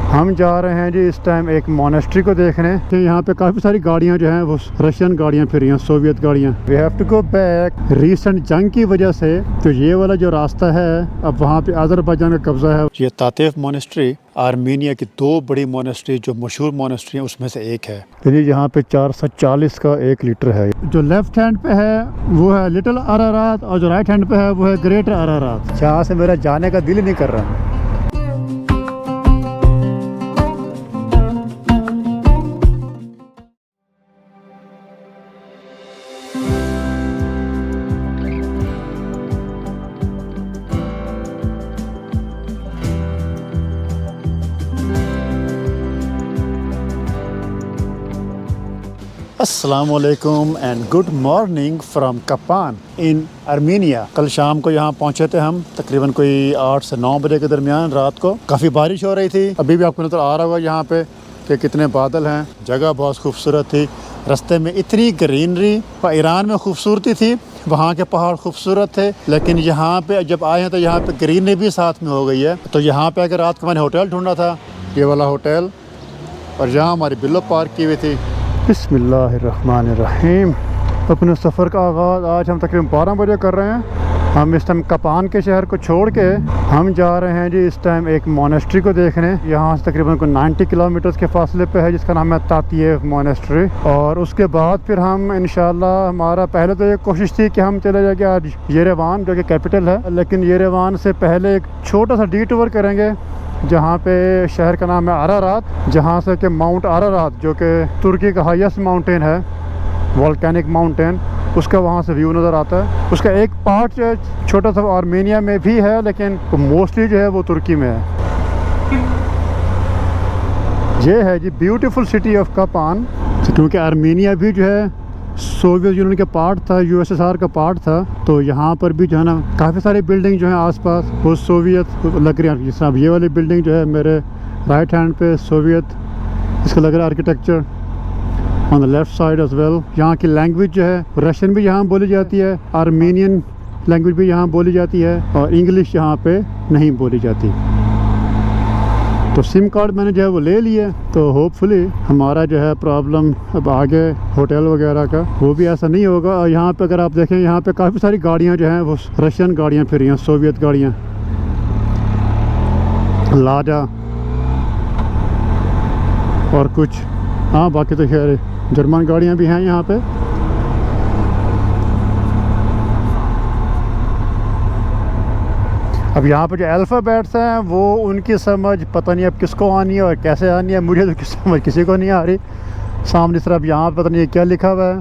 हम जा रहे हैं जी इस टाइम एक मोनेस्ट्री को देखने। तो यहाँ पे काफ़ी सारी गाड़ियाँ जो हैं वो रशियन गाड़ियाँ फिर रही हैं, सोवियत गाड़ियाँ। We have to go back. Recent जंग की वजह से तो ये वाला जो रास्ता है अब वहाँ पे अज़रबैजान का कब्जा है। ये तातेफ मोनेस्ट्री आर्मीनिया की दो बड़ी मोनेस्ट्री जो मशहूर मोनेस्ट्री है उसमें से एक है। तो जी यहाँ पे 440 का 1 लीटर है। जो लेफ्ट हैंड पे है वो है लिटिल अरारात और जो राइट हैंड पे है वो है ग्रेटर अरारात। जहाँ से मेरा जाने का दिल ही नहीं कर रहा। अस्सलामुअलैकुम and good morning from Kapan in Armenia. कल शाम को यहाँ पहुँचे थे हम, तकरीबन कोई 8 से 9 बजे के दरमियान रात को। काफ़ी बारिश हो रही थी। अभी भी आपको नज़र आ रहा होगा यहाँ पे कि कितने बादल हैं। जगह बहुत खूबसूरत थी। रास्ते में इतनी ग्रीनरी। ईरान में खूबसूरती थी, वहाँ के पहाड़ खूबसूरत थे, लेकिन यहाँ पे जब आए हैं तो यहाँ पे ग्रीनरी भी साथ में हो गई है। तो यहाँ पे अगर रात को मैंने होटल ढूंढा था, ये वाला होटल, और यहाँ हमारी बिल्लो पार्क की हुई थी। बिस्मिल्लाहिर्रहमानिर्रहीम। अपने सफ़र का आगाज़ आज हम तकरीबन 12 बजे कर रहे हैं। हम इस टाइम कपान के शहर को छोड़ के हम जा रहे हैं जी इस टाइम एक मोनेस्ट्री को देखने। यहाँ से तकरीबन कोई 90 किलोमीटर के फासले पे है, जिसका नाम है तातेफ मोनेस्ट्री। और उसके बाद फिर हम इंशाल्लाह, हमारा पहले तो ये कोशिश थी कि हम चले जाएंगे आज येरेवान जो कि कैपिटल है, लेकिन येरेवान से पहले एक छोटा सा डिटूर करेंगे जहाँ पे शहर का नाम है अरारात, जहाँ से कि माउंट अरारात जो कि तुर्की का हाईएस्ट माउंटेन है, वोल्केनिक माउंटेन, उसका वहाँ से व्यू नज़र आता है। उसका एक पार्ट छोटा सा आर्मेनिया में भी है, लेकिन मोस्टली जो है वो तुर्की में है। ये है जी ब्यूटीफुल सिटी ऑफ कपान। क्योंकि आर्मेनिया भी जो है सोवियत यूनियन के पार्ट था, यूएसएसआर का पार्ट था, तो यहाँ पर भी जो है ना काफ़ी सारी बिल्डिंग जो है आसपास वो सोवियत लग रही है। जिस तरह ये वाली बिल्डिंग जो है मेरे राइट हैंड पे सोवियत, इसका लग रहा है architecture. On the left side as well. यहाँ की लैंग्वेज जो है रशियन भी यहाँ बोली जाती है, आर्मेनियन लैंग्वेज भी यहाँ बोली जाती है, और इंग्लिश यहाँ पे नहीं बोली जाती। तो सिम कार्ड मैंने जो है वो ले लिया, तो होपफुली हमारा जो है प्रॉब्लम अब आगे होटल वगैरह का वो भी ऐसा नहीं होगा। और यहाँ पे अगर आप देखें, यहाँ पे काफ़ी सारी गाड़ियाँ जो हैं वो रशियन गाड़ियाँ फिर रही हैं, सोवियत गाड़ियाँ, लाडा और कुछ, हाँ बाकी तो खैर जर्मन गाड़ियाँ भी हैं यहाँ पे। अब यहाँ पे जो अल्फ़ाबेट्स हैं वो उनकी समझ पता नहीं अब किसको आनी है और कैसे आनी है, मुझे तो समझ किसी को नहीं आ रही। सामने तरफ यहाँ पता नहीं क्या लिखा हुआ है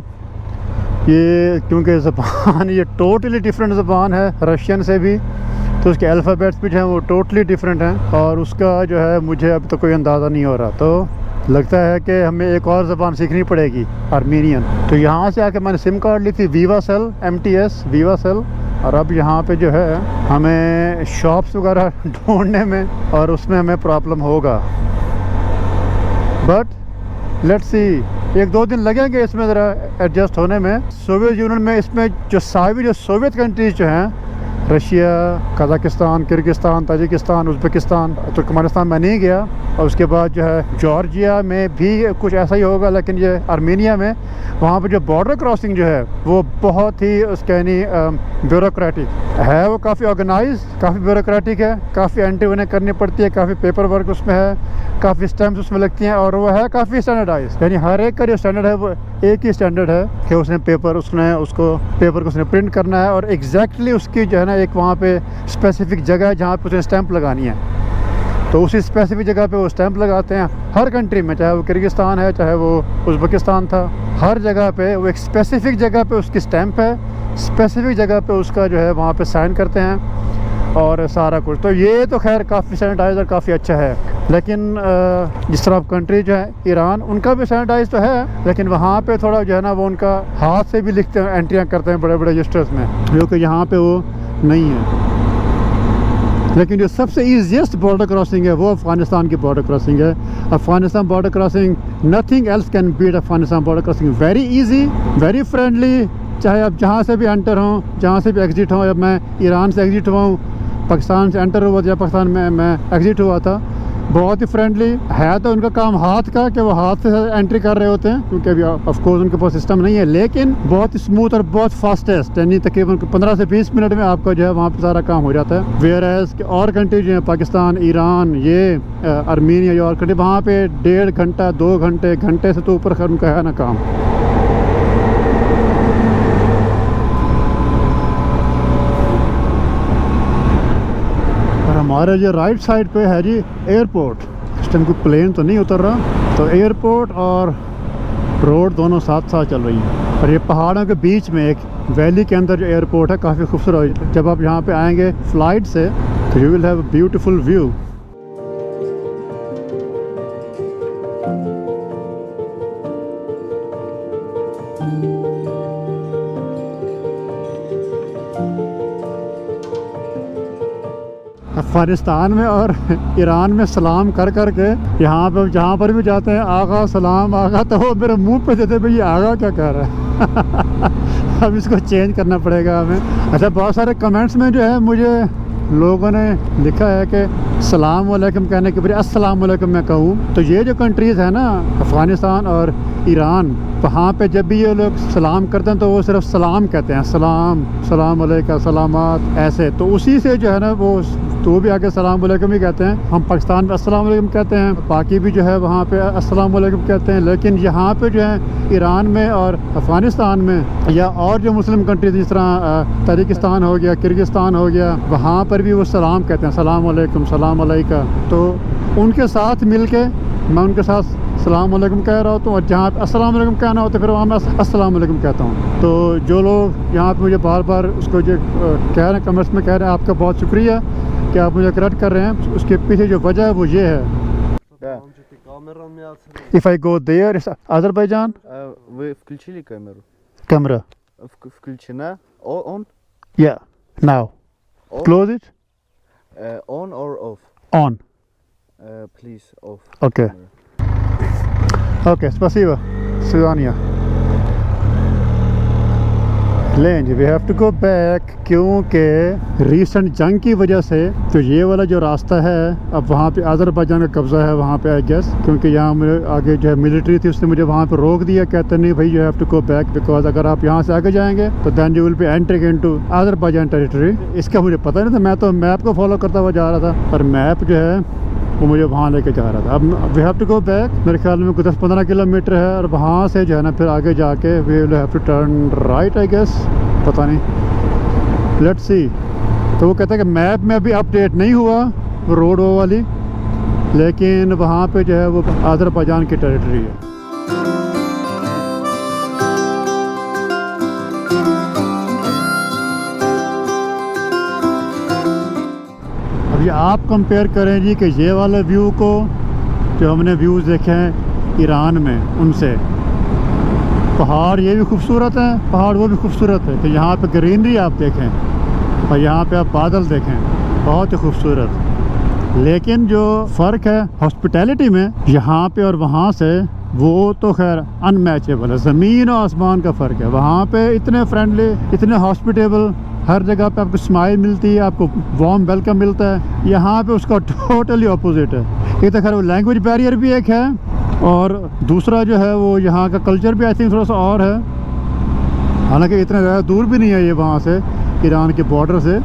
ये, क्योंकि ज़बान ये टोटली डिफरेंट ज़बान है रशियन से भी, तो उसके अल्फ़ाबेट्स भी जो हैं वो टोटली डिफरेंट हैं, और उसका जो है मुझे अब तो कोई अंदाज़ा नहीं हो रहा। तो लगता है कि हमें एक और ज़बान सीखनी पड़ेगी, आर्मेनियन। तो यहाँ से आके मैंने सिम कार्ड ली थी वीवासेल, MTS वीवासेल, और अब यहाँ पे जो है हमें शॉप्स वगैरह ढूंढने में और उसमें हमें प्रॉब्लम होगा, बट लेट्स सी, 1-2 दिन लगेंगे इसमें ज़रा एडजस्ट होने में। सोवियत यूनियन में इसमें जो सारी जो सोवियत कंट्रीज़ जो हैं, Russia, Kazakhstan, Kyrgyzstan, Tajikistan, Uzbekistan, Turkmenistan में नहीं गया, और उसके बाद जो है जॉर्जिया में भी कुछ ऐसा ही होगा, लेकिन ये आर्मेनिया में वहाँ पर जो बॉर्डर क्रॉसिंग जो है वो बहुत ही उसके यानी ब्यूरोक्रेटिक है, वो काफ़ी ऑर्गेनाइज, काफ़ी ब्यूरोक्रेटिक है, काफ़ी एंट्री उन्हें करनी पड़ती है, काफ़ी पेपर वर्क उसमें है, काफ़ी स्टैम्प्स उसमें लगती हैं, और वो है काफ़ी स्टैंडर्डाइज, यानी हर एक का जो स्टैंडर्ड है वो एक ही स्टैंडर्ड है कि उसको पेपर को उसने प्रिंट करना है, और एग्जैक्टली उसकी जो है ना एक वहाँ पे स्पेसिफिक जगह है जहाँ पे उसने स्टैंप लगानी है, तो उसी स्पेसिफिक जगह पे वो स्टैंप लगाते हैं हर कंट्री में, चाहे वो किर्गिस्तान है, चाहे वो उज़्बेकिस्तान था, हर जगह पे वो एक स्पेसिफिक जगह पे उसकी स्टैंप है, स्पेसिफिक जगह पे उसका जो है वहाँ पे साइन करते हैं और सारा कुछ। तो ये तो खैर काफ़ी सैनिटाइज़र काफ़ी अच्छा है, लेकिन जिस तरह कंट्री जो है ईरान, उनका भी सैनिटाइज तो है, लेकिन वहाँ पे थोड़ा जो है ना वो उनका हाथ से भी लिखते हैं, एंट्रियाँ करते हैं बड़े बड़े रजिस्टर्स में, जो कि यहाँ पे वो नहीं है। लेकिन जो सबसे ईजीएस्ट बॉर्डर क्रॉसिंग है वो अफ़गानिस्तान की बॉर्डर क्रॉसिंग है। Afghanistan border crossing, nothing else can beat Afghanistan border crossing. Very easy, very friendly, चाहे आप जहाँ से भी एंटर हों, जहाँ से भी एग्ज़िट हों। जब मैं ईरान से एग्ज़िट हुआ हूँ, पाकिस्तान से एंटर हुआ, या पाकिस्तान में मैं एग्ज़िट हुआ था, बहुत ही फ्रेंडली है। तो उनका काम हाथ का कि वो हाथ से एंट्री कर रहे होते हैं, क्योंकि अभी ऑफ कोर्स उनके पास सिस्टम नहीं है, लेकिन बहुत ही स्मूथ और बहुत फास्टेस्ट, यानी तकरीबन 15 से 20 मिनट में आपका जो है वहाँ पे सारा काम हो जाता है। वेयर एज और कंट्री जो है पाकिस्तान, ईरान, ये आर्मीनिया, ये और कंट्री, वहाँ पे 1.5 घंटा 2 घंटे, घंटे से तो ऊपर उनका है ना काम। हमारे जो राइट साइड पे है जी एयरपोर्ट। इस टाइम कोई प्लेन तो नहीं उतर रहा, तो एयरपोर्ट और रोड दोनों साथ साथ चल रही हैं। और ये पहाड़ों के बीच में एक वैली के अंदर जो एयरपोर्ट है, काफ़ी खूबसूरत है। जब आप यहाँ पे आएंगे फ्लाइट से तो you will have a beautiful view. Afghanistan में और ईरान में सलाम कर कर के यहाँ पे जहाँ पर भी जाते हैं आगा सलाम आगा, तो वो मेरे मुंह पे देते भाई ये आगा क्या कह रहा है। अब इसको चेंज करना पड़ेगा हमें। अच्छा, बहुत सारे कमेंट्स में जो है मुझे लोगों ने लिखा है कि सलाम वालेकुम कहने के बजाय अस्सलाम वालेकुम मैं कहूँ। तो ये जो कंट्रीज़ है ना, अफ़गानिस्तान और ईरान, वहाँ पे जब भी ये लोग सलाम करते हैं तो वो सिर्फ सलाम कहते हैं, सलाम, सलाम अलैका, सलामत, ऐसे। तो उसी से जो है ना वो तो भी आगे सलाम वालेकुम ही कहते हैं। हम पाकिस्तान में अस्सलाम वालेकुम कहते हैं, बाकी भी जो है वहाँ पे अस्सलाम वालेकुम कहते हैं। लेकिन यहाँ पे जो है ईरान में और अफ़गानिस्तान में या और जो मुस्लिम कंट्रीज जिस तरह ताजिकिस्तान हो गया, किर्गिस्तान हो गया, वहाँ पर भी वो सलाम कहते हैं, सलाम वालेकुम, सलाम अलैका। तो उनके साथ मिल के मैं उनके साथ सलाम वालेकुम कह रहा होता हूँ, और जहाँ पे अस्सलाम वालेकुम कहना होता है फिर वहाँ मैं अस्सलाम वालेकुम कहता हूँ। तो जो लोग यहाँ पे मुझे बार बार उसको जो कह रहे हैं, कमेंट्स में कह रहे हैं, आपका बहुत शुक्रिया कि आप मुझे करेक्ट कर रहे हैं। उसके पीछे जो वजह है वो ये है। If I go there, is Azerbaijan? Вы включили камеру? Camera. Включена? On? Yeah. Now. On? Close it. On or off? On. Please off. Okay. Okay, спасибо. Свидания. लें जी, we have to go back, क्योंकि रीसेंट जंग की वजह से तो ये वाला जो रास्ता है अब वहाँ पे अज़रबैजान का कब्ज़ा है वहाँ पे, आई गेस। क्योंकि यहाँ मेरे आगे जो है मिलिट्री थी, उसने मुझे वहाँ पे रोक दिया, कहते नहीं भाई you have to go back, because अगर आप यहाँ से आगे जाएंगे तो then you will be entering into Azerbaijan territory. इसका मुझे पता नहीं था, मैं तो मैप को फॉलो करता हुआ जा रहा था, पर मैप जो है वो मुझे वहाँ लेके जा रहा था। अब we have to go back, मेरे ख्याल में कुछ 10-15 किलोमीटर है, और वहाँ से जो है ना फिर आगे जाके we will have to turn right, I guess, पता नहीं, लेट्स सी। तो वो कहता है कि मैप में अभी अपडेट नहीं हुआ वो रोड वो वाली, लेकिन वहाँ पे जो है वो अज़रबैजान की टेरिटरी है। ये आप कंपेयर करें जी कि ये वाले व्यू को जो हमने व्यूज़ देखे हैं ईरान में उनसे। पहाड़ ये भी खूबसूरत है, पहाड़ वो भी खूबसूरत है। तो यहाँ पे ग्रीनरी आप देखें और यहाँ पे आप बादल देखें, बहुत ही खूबसूरत। लेकिन जो फ़र्क है हॉस्पिटैलिटी में यहाँ पे और वहाँ से, वो तो खैर अनमैचेबल है, ज़मीन और आसमान का फ़र्क है। वहाँ पे इतने फ्रेंडली, इतने हॉस्पिटेबल, हर जगह पे आपको स्माइल मिलती है, आपको वार्म वेलकम मिलता है। यहाँ पे उसका टोटली ऑपोजिट है। एक तो खैर वो लैंग्वेज बैरियर भी एक है, और दूसरा जो है वो यहाँ का कल्चर भी आई थिंक थोड़ा सा और है। हालांकि इतना ज़्यादा दूर भी नहीं है ये वहाँ से, ईरान के बॉर्डर से,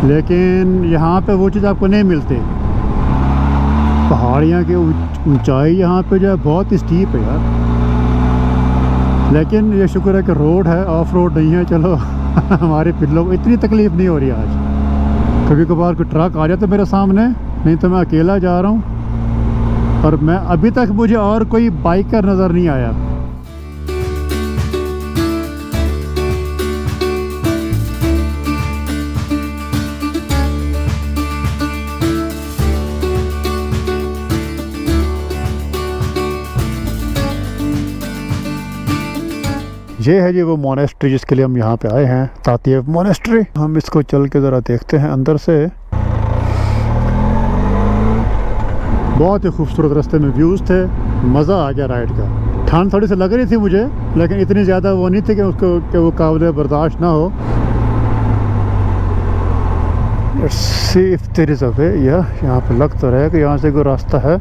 लेकिन यहाँ पे वो चीज़ आपको नहीं मिलती। पहाड़ियाँ की ऊंचाई यहाँ पे जो है बहुत ही स्टीप है यार। लेकिन ये शुक्र है कि रोड है, ऑफ रोड नहीं है। चलो हमारे पिल्लों को इतनी तकलीफ़ नहीं हो रही आज। कभी कभार कोई ट्रक आ जाता मेरे सामने, नहीं तो मैं अकेला जा रहा हूँ, और मैं अभी तक मुझे और कोई बाइकर नज़र नहीं आया। ये है जी वो मोनेस्ट्री जिसके लिए हम यहाँ पे आए हैं, तातियेव मोनेस्ट्री। हम इसको चल के ज़रा देखते हैं अंदर से। बहुत ही खूबसूरत रास्ते में व्यूज़ थे, मज़ा आ गया राइड का। ठंड थोड़ी सी लग रही थी मुझे, लेकिन इतनी ज़्यादा वो नहीं थी कि उसको कि वो काबिल बर्दाश्त ना हो। Let's see if there is a way. यहाँ पे लग तो रहा है कि यहाँ से कोई रास्ता है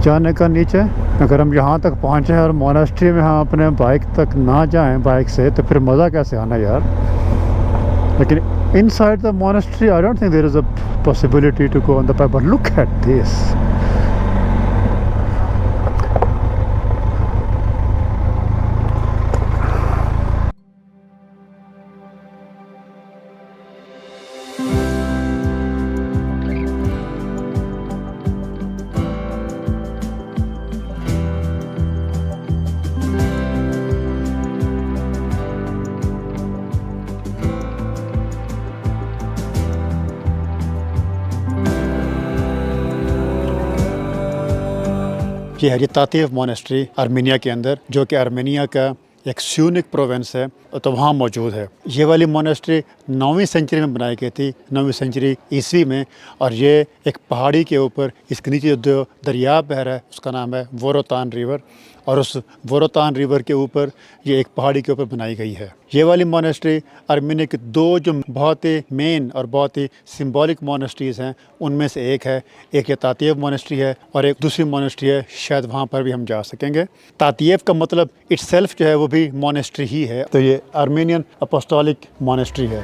जाने का नीचे। अगर हम यहाँ तक पहुँचे और मोनास्ट्री में हम अपने बाइक तक ना जाएं बाइक से तो फिर मज़ा कैसे आना यार। लेकिन inside the monastery I don't think there is a possibility to go on the bike, but look at this. ये है तातीफ मोनेस्ट्री आर्मेनिया के अंदर, जो कि आर्मेनिया का एक स्यूनिक प्रोविंस है, तो वहाँ मौजूद है। ये वाली मोनेस्ट्री 9वीं सेंचुरी में बनाई गई थी, 9वीं सेंचुरी ईस्वी में। और ये एक पहाड़ी के ऊपर, इसके नीचे जो दरिया बह रहा है उसका नाम है वोरोतान रिवर, और उस वोरोतान रिवर के ऊपर ये एक पहाड़ी के ऊपर बनाई गई है। ये वाली मोनेस्ट्री आर्मेनिया की दो जो बहुत ही मेन और बहुत ही सिंबॉलिक मोनेस्ट्रीज़ हैं उनमें से एक है। एक ये तातीफ मोनेस्ट्री है और एक दूसरी मोनेस्ट्री है, शायद वहाँ पर भी हम जा सकेंगे। तातीफ का मतलब इटसेल्फ जो है वो भी मोनेस्ट्री ही है, तो ये आर्मेनियन अपोस्टोलिक मोनेस्ट्री है।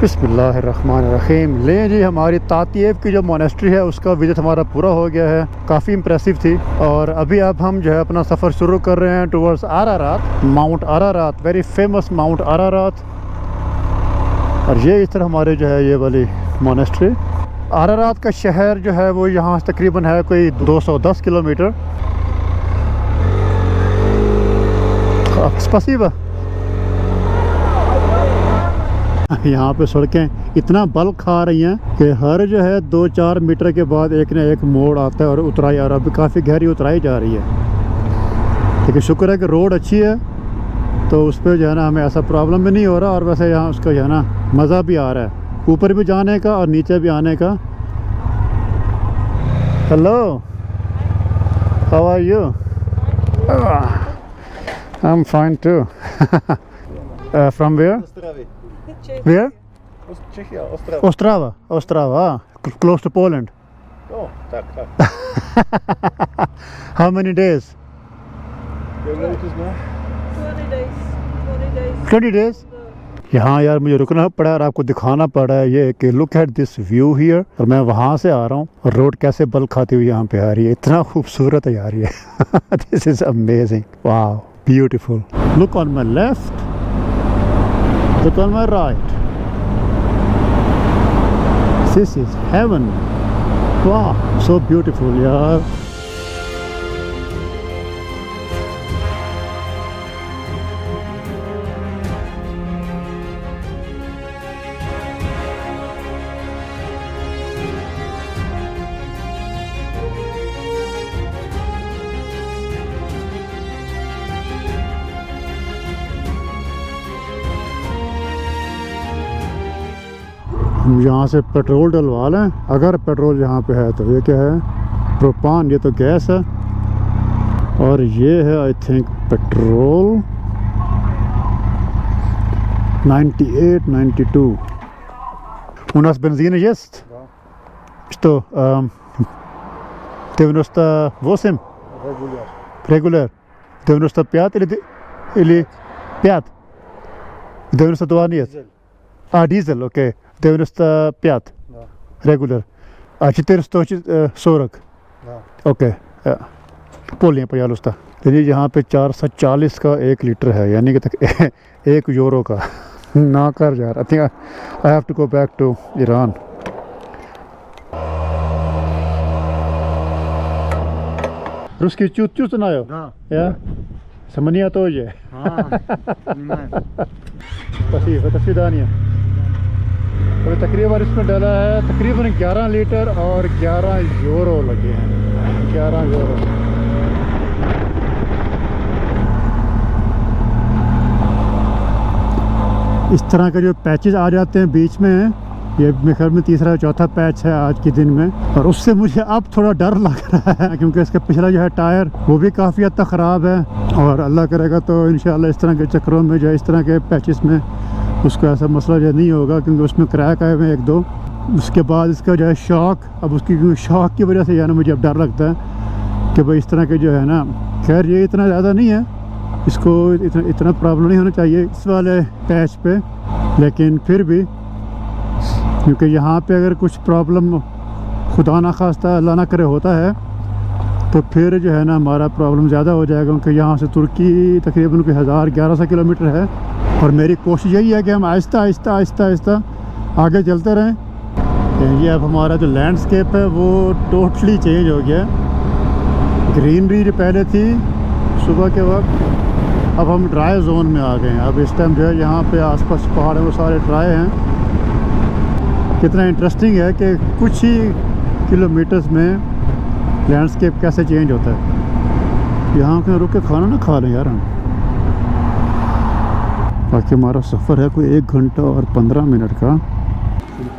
बिस्मिल्लाहिर्रहमानिर्रहीम। ले जी, हमारी तातीफ की जो मोनेस्ट्री है उसका विजिट हमारा पूरा हो गया है। काफ़ी इम्प्रेसिव थी। और अभी अब हम जो है अपना सफ़र शुरू कर रहे हैं towards Ararat, mount Ararat, very famous mount Ararat. और ये इस तरह हमारे जो है ये वाली मोनेस्ट्री। आरारात का शहर जो है वो यहाँ से तकरीबन है कोई 210 किलोमीटर। स्पसीबा। यहाँ पे सड़कें इतना बल खा रही हैं कि हर जो है 2-4 मीटर के बाद एक ना एक मोड़ आता है और उतराई, और अभी काफ़ी गहरी उतराई जा रही है। लेकिन शुक्र है कि रोड अच्छी है, तो उस पर जो है ना हमें ऐसा प्रॉब्लम भी नहीं हो रहा। और वैसे यहाँ उसका जो है ना मज़ा भी आ रहा है, ऊपर भी जाने का और नीचे भी आने का। Hello, how are you? I am fine too. From where? Where? Czechia, Ostrava. Ostrava. Ostrava, close to Poland. Oh, tak. How many days? Jak dlouho to zná? 20 days. 20 days? यहाँ यार मुझे रुकना पड़ा और आपको दिखाना पड़ा है ये कि look at this view here. और मैं वहाँ से आ रहा हूँ और रोड कैसे बल खाती हुई यहाँ पे आ रही है। इतना खूबसूरत है यार ये। This is amazing, wow, beautiful. Look on my left, look on my right. This is heaven. Wow, so beautiful, yaar. हम यहाँ से पेट्रोल डलवा लें, अगर पेट्रोल यहाँ पे है तो। ये क्या है? प्रोपान, ये तो गैस है। और ये है I think petrol. 98, 92. U nas benzina jest? Что? 98? Регуляр. 95 или 5? 92 нет? А, дизель, окей. 95. Да. Регуляр. А 440? Да. Okay, बोलिए पयालुस्ता। चलिए, यहाँ पे 440 का 1 लीटर है, यानी कि तक 1 यूरो का। ना कर यार, I think I have to go back to Iran. Русский чуть-чуть знаю. Да. Yeah? Semuanya tuh aja. Pasti दानिया और तकरीबन इसमें डाला है तकरीबन 11 लीटर और 11 यूरो लगे हैं 11 यूरो। इस तरह के जो पैचेस आ जाते हैं बीच में, ये मेरे ख्याल में तीसरा चौथा पैच है आज के दिन में, और उससे मुझे अब थोड़ा डर लग रहा है क्योंकि इसका पिछला जो है टायर वो भी काफ़ी हद तक ख़राब है, और अल्लाह करेगा तो इंशाल्लाह इस तरह के चक्करों में जो है इस तरह के पैचेस में उसको ऐसा मसला जो नहीं होगा, क्योंकि उसमें क्रैक आए हुए हैं 1-2। उसके बाद इसका जो है शॉक, अब उसकी शॉक की वजह से यानी मुझे अब डर लगता है कि भाई इस तरह के जो है ना, खैर ये इतना ज़्यादा नहीं है, इसको इतना प्रॉब्लम नहीं होना चाहिए इस वाले पैच पे, लेकिन फिर भी क्योंकि यहाँ पे अगर कुछ प्रॉब्लम खुदा ना खास्ता अल्लाह ना करे होता है तो फिर जो है ना हमारा प्रॉब्लम ज़्यादा हो जाएगा, क्योंकि यहाँ से तुर्की तकरीबन कोई 1100 किलोमीटर है, और मेरी कोशिश यही है कि हम आहिस्ता आहिस्ता आहिस्ता आहिस्ता आगे चलते रहें। ये अब हमारा जो लैंडस्केप है वो टोटली चेंज हो गया। ग्रीनरी जो पहले थी सुबह के वक्त, अब हम ड्राई जोन में आ गए हैं। अब इस टाइम जो है यहाँ पे आसपास पहाड़ हैं वो सारे ड्राई हैं। कितना इंटरेस्टिंग है कि कुछ ही किलोमीटर्स में लैंडस्केप कैसे चेंज होता है। यहाँ कहीं रुक के खाना ना खा लें यार हम, बाकी हमारा सफ़र है कोई 1 घंटा और 15 मिनट का।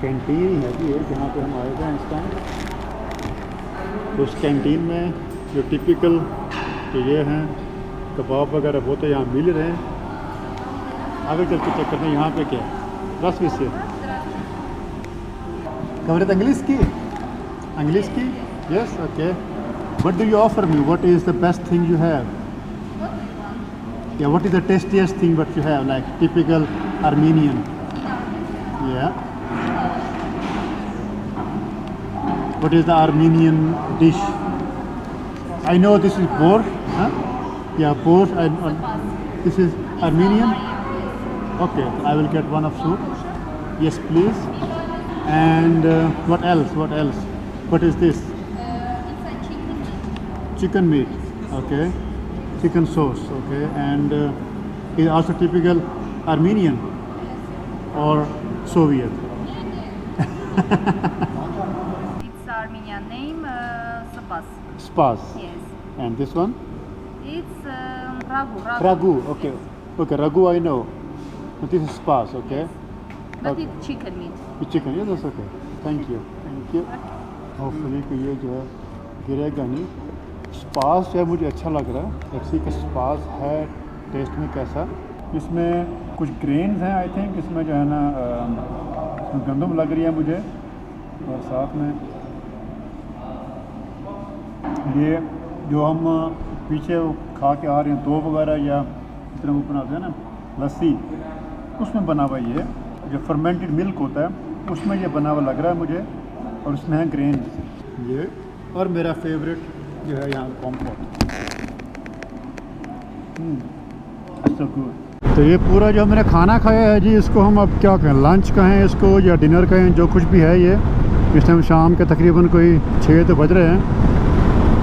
कैंटीन है जी जहाँ पे हम आए थे इस टाइम, उस कैंटीन में जो टिपिकल तो ये हैं कबाब वगैरह वो तो यहाँ मिल रहे हैं। आगे चल के चेक करते हैं यहाँ पे क्या है। 10 से कवरेज इंग्लिश की yes, okay. What do you offer me? What is the best thing you have? Yeah, what is the tastiest thing what you have, like typical Armenian? Yeah. What is the Armenian dish? I know this is borscht, huh? Yeah, borscht. This is Armenian? Okay, I will get one of soup. Yes, please. And what else? What is this? Chicken meat, okay. Chicken sauce, okay. And is also typical Armenian or Soviet? It's Armenian name, Spas. Spas. Yes. And this one? It's ragu. Ragu, okay. Okay, ragu I know. But this is spas, okay. But Okay. it's chicken meat. With chicken, yeah, that's okay. Thank you. Hopefully कि ये जो है गिरेगा नहीं। स्पास जो है मुझे अच्छा लग रहा है। टैक्सी का स्पास है टेस्ट में कैसा। इसमें कुछ ग्रेन्स हैं आई थिंक, इसमें जो है ना इसमें गंदम लग रही है मुझे, और साथ में ये जो हम पीछे खा के आ रहे हैं दो वगैरह या इस तरह वो बनाते हैं ना लस्सी, उसमें बना हुआ ये जो फर्मेंटेड मिल्क होता है उसमें ये बना हुआ लग रहा है मुझे, और इसमें है ग्रेन ये। और मेरा फेवरेट जो है यहाँ कॉम्पोट। So good. तो ये पूरा जो मैंने खाना खाया है जी, इसको हम अब क्या कहें, लंच कहें इसको या डिनर कहें, जो कुछ भी है ये। इस टाइम शाम के तकरीबन कोई 6 तो बज रहे हैं।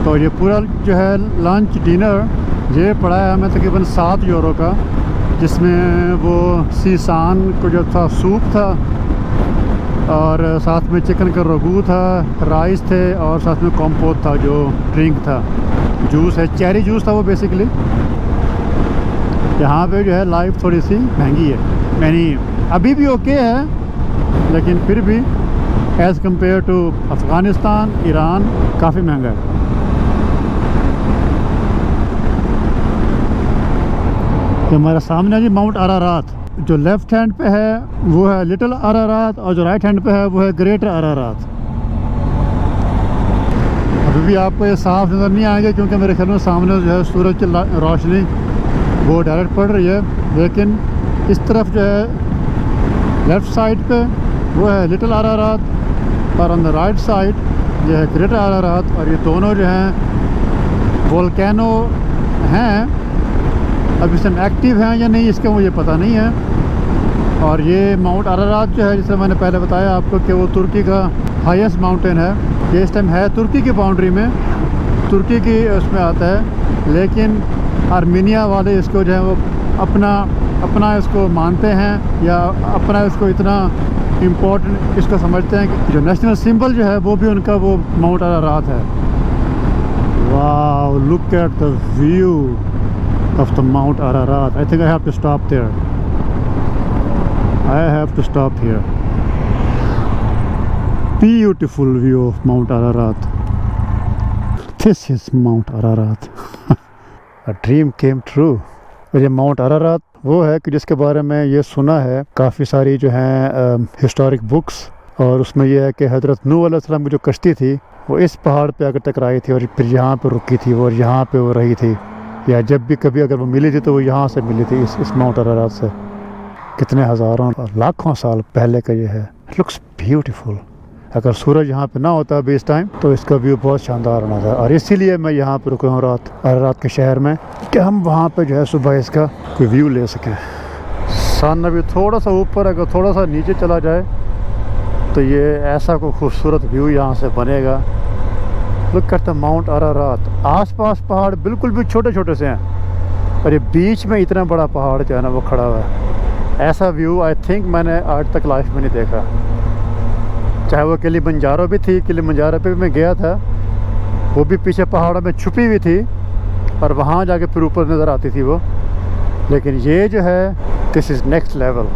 तो ये पूरा जो है लंच डिनर ये पड़ा है हमें तकरीबन 7 यूरो का, जिसमें वो सीसान को जो था सूप था, और साथ में चिकन का रगू था, राइस थे, और साथ में कॉम्पोट था जो ड्रिंक था, जूस है, चेरी जूस था वो बेसिकली। यहाँ पे जो है लाइफ थोड़ी सी महंगी है, यानी अभी भी ओके है लेकिन फिर भी as compare to Afghanistan, Iran काफ़ी महंगा है। तो हमारा सामने जी माउंट अरारात, जो लेफ़्ट हैंड पे है वो है लिटिल अरारात, और जो राइट हैंड पे है वो है ग्रेटर अरारात। अभी भी आपको ये साफ नज़र नहीं आएंगे क्योंकि मेरे ख्याल में सामने जो है सूरज की रोशनी वो डायरेक्ट पड़ रही है, लेकिन इस तरफ जो है लेफ़्ट साइड पे वो है लिटिल अरारात, और ऑन द राइट साइड जो है ग्रेटर अरारात। और ये दोनों जो हैं वोल्केनो हैं, अब इस टाइम एक्टिव हैं या नहीं इसका मुझे पता नहीं है। और ये माउंट अरारात जो है, जैसे मैंने पहले बताया आपको कि वो तुर्की का हाईएस्ट माउंटेन है। ये इस टाइम है तुर्की की बाउंड्री में, तुर्की की उसमें आता है, लेकिन आर्मीनिया वाले इसको जो है वो अपना इसको मानते हैं या अपना इसको इतना इम्पोर्टेंट इसको समझते हैं कि जो नेशनल सिंबल जो है वो भी उनका वो माउंट अरारात है। Wow, look at the view of the Mount Ararat. I think I have to stop there. I have to stop here. Beautiful view of Mount Ararat. This is Mount Ararat. A dream came true. और ये mount Ararat वो है कि जिसके बारे में ये सुना है काफ़ी सारी जो हैं हिस्टोरिक बुक्स, और उसमें यह है कि हज़रत नूह अलैहिस्सलाम की जो कश्ती थी वो इस पहाड़ पे आकर टकराई थी और फिर यहाँ पे रुकी थी और यहाँ पे वो रही थी, या जब भी कभी अगर वो मिली थी तो वो यहाँ से मिली थी इस माउंट अरारात से। कितने हज़ारों और लाखों साल पहले का ये है। Looks beautiful. अगर सूरज यहाँ पे ना होता अभी इस टाइम तो इसका व्यू बहुत शानदार होना था, और इसीलिए मैं यहाँ पे रुका हूँ अरारात के शहर में कि हम वहाँ पे जो है सुबह इसका कोई व्यू ले सकें। सन अभी थोड़ा सा ऊपर, अगर थोड़ा सा नीचे चला जाए तो ये ऐसा कोई खूबसूरत व्यू यहाँ से बनेगा। लुक करता माउंट अरारात। आसपास पहाड़ बिल्कुल भी छोटे छोटे से हैं और ये बीच में इतना बड़ा पहाड़ जो है ना वो खड़ा हुआ है। ऐसा व्यू आई थिंक मैंने आज तक लाइफ में नहीं देखा। चाहे वो किलिमंजारो भी थी, किलिमंजारो पे भी मैं गया था, वो भी पीछे पहाड़ों में छुपी हुई थी और वहाँ जाके फिर ऊपर नज़र आती थी वो। लेकिन ये जो है दिस इज़ नेक्स्ट लेवल।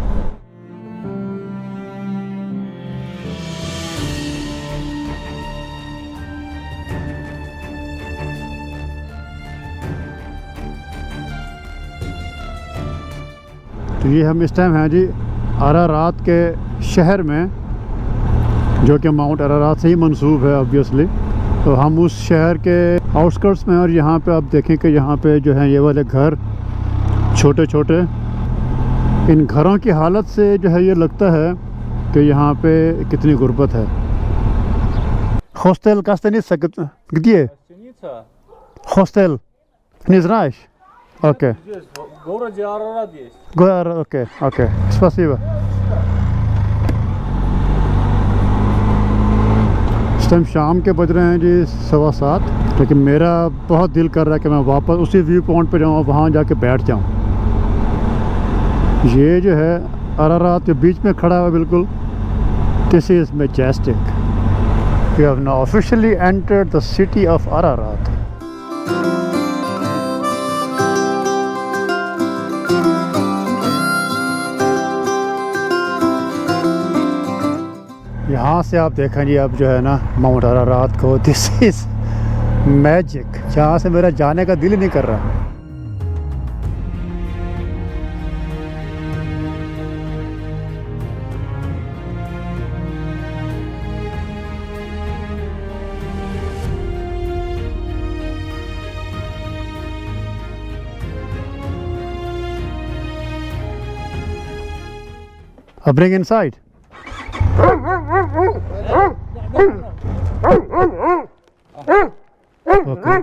तो ये हम इस टाइम हैं जी अरारात के शहर में, जो कि माउंट अरारात से ही मंसूब है ऑब्वियसली। तो हम उस शहर के आउटस्कर्ट्स में, और यहाँ पे आप देखें कि यहाँ पे जो है ये वाले घर छोटे छोटे, इन घरों की हालत से जो है ये लगता है कि यहाँ पे कितनी गुर्बत है। हॉस्टल कास्तानिसा где? Hostel не знаешь? Окей. В городе Арарат есть. Окей, окей. Спасибо. इस टाइम शाम के बज रहे हैं जी 7:15, लेकिन मेरा बहुत दिल कर रहा है कि मैं वापस उसी व्यू पॉइंट पे जाऊँ, वहाँ जाके बैठ जाऊँ। ये जो है अरारात के बीच में खड़ा हुआ बिल्कुल। This is majestic. We have now officially entered the city of Ararat. यहाँ से आप देखें जी अब जो है ना माउंट अरारात को। This is magic. यहाँ से मेरा जाने का दिल ही नहीं कर रहा। Bring inside. Okay.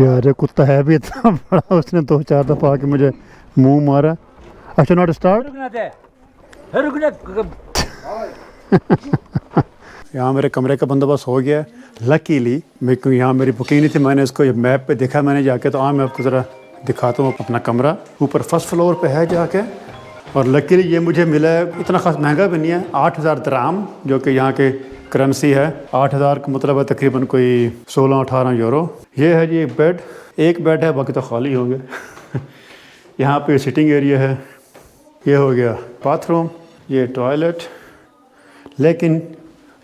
यार ये कुत्ता है भी इतना बड़ा, उसने 2-4 दफ़ा आके मुझे मुंह मारा। अच्छा नॉट स्टार्ट। यहाँ मेरे कमरे का बंदोबस्त हो गया है। लकीली मेरे को यहाँ मेरी बुकिंग नहीं थी, मैंने इसको ये मैप पे देखा मैंने जाके, तो मैं आपको ज़रा दिखाता हूँ अपना कमरा। ऊपर फर्स्ट फ्लोर पे है जाके, और लकीली ये मुझे मिला है। इतना खास महंगा भी नहीं है, 8,000 दराम, जो कि यहाँ के करेंसी है। 8,000 का मतलब है तकरीबन कोई 16-18 यूरो। ये है जी एक बेड है, बाकी तो खाली होंगे। यहाँ पे सिटिंग एरिया है। ये हो गया बाथरूम, ये टॉयलेट। लेकिन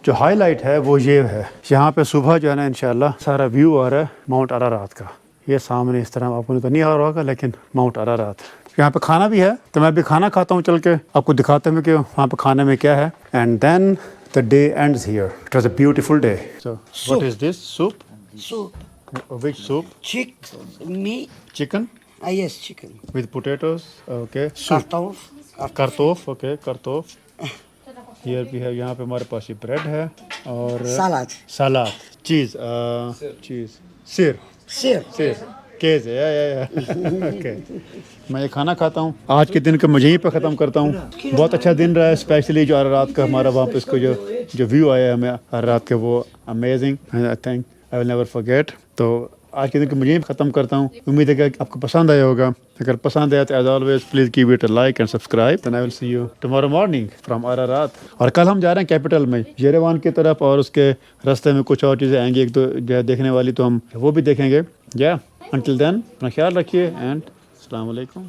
जो हाईलाइट है वो ये है, यहाँ पे सुबह जो है ना इंशाल्लाह सारा व्यू आ रहा है माउंट अरारात का। ये सामने इस तरह आपको तो नहीं आ रहा होगा, लेकिन माउंट अरारात। यहाँ पे खाना भी है, तो मैं भी खाना खाता हूँ चल के, आपको दिखाते हैं कि वहाँ पे खाने में क्या है। And then the day ends here. It was a beautiful day. So what is this soup? Soup, which soup? meat, chicken yes, chicken. With potatoes. Okay. Kartof, करतोफ। ओके करतोफ। हियर भी है। यहाँ पे हमारे पास ये ब्रेड है और salad, सलाद, चीज़, चीज़, सिर, sir, सिर, केस है या ओके। मैं ये खाना खाता हूँ, आज के दिन को मुझे यहीं पे ख़त्म करता हूँ। बहुत अच्छा दिन रहा है, स्पेशली जो रात का हमारा वहाँ पे इसको जो व्यू आया है हमें हर रात के, वो amazing, I think I will never forget. तो आज के दिन को मुझे यहीं ख़त्म करता हूँ। उम्मीद है कि आपको पसंद आया होगा। अगर पसंद आया तो as always please give it a like and subscribe. Then I will see you tomorrow morning from Ararat. और कल हम जा रहे हैं कैपिटल में, येरेवान की तरफ, और उसके रास्ते में कुछ और चीज़ें आएंगी एक दो जो है देखने वाली, तो हम वो भी देखेंगे। या अंटिल देन अपना ख्याल रखिए एंड अस्सलाम वालेकुम।